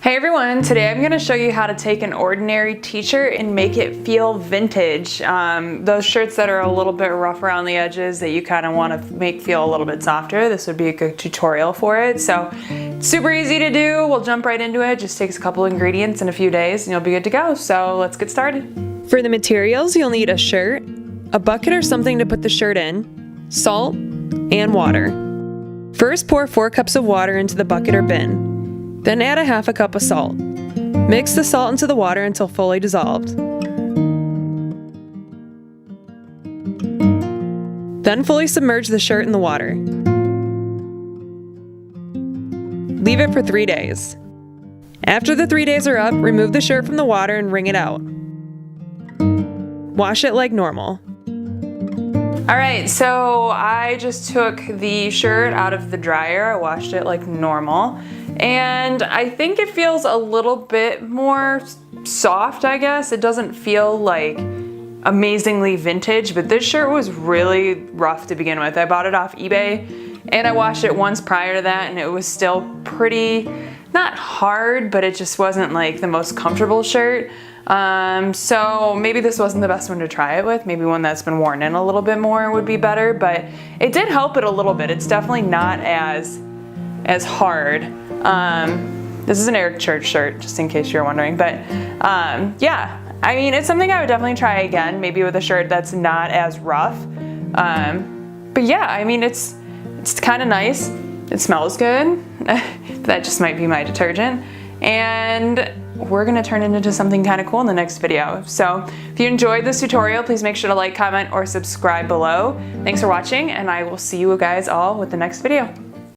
Hey everyone, today I'm going to show you how to take an ordinary t-shirt and make it feel vintage. Those shirts that are a little bit rough around the edges that you kind of want to make feel a little bit softer, this would be a good tutorial for it. So super easy to do, we'll jump right into it. Just takes a couple ingredients in a few days and you'll be good to go. So let's get started. For the materials, you'll need a shirt, a bucket or something to put the shirt in, salt, and water. First, pour 4 cups of water into the bucket or bin. Then add a half a cup of salt. Mix the salt into the water until fully dissolved. Then fully submerge the shirt in the water. Leave it for 3 days. After the 3 days are up, remove the shirt from the water and wring it out. Wash it like normal. Alright, so I just took the shirt out of the dryer. I washed it like normal. And I think it feels a little bit more soft, I guess. It doesn't feel like amazingly vintage, but this shirt was really rough to begin with. I bought it off eBay and I washed it once prior to that and it was still pretty, not hard, but it just wasn't like the most comfortable shirt. So maybe this wasn't the best one to try it with. Maybe one that's been worn in a little bit more would be better, but it did help it a little bit. It's definitely not as hard. This is an Eric Church shirt, just in case you're wondering, but yeah, I mean, it's something I would definitely try again, maybe with a shirt that's not as rough. But yeah, I mean, it's kind of nice. It smells good. That just might be my detergent. And we're gonna turn it into something kind of cool in the next video. So if you enjoyed this tutorial, please make sure to like, comment, or subscribe below. Thanks for watching, and I will see you guys all with the next video.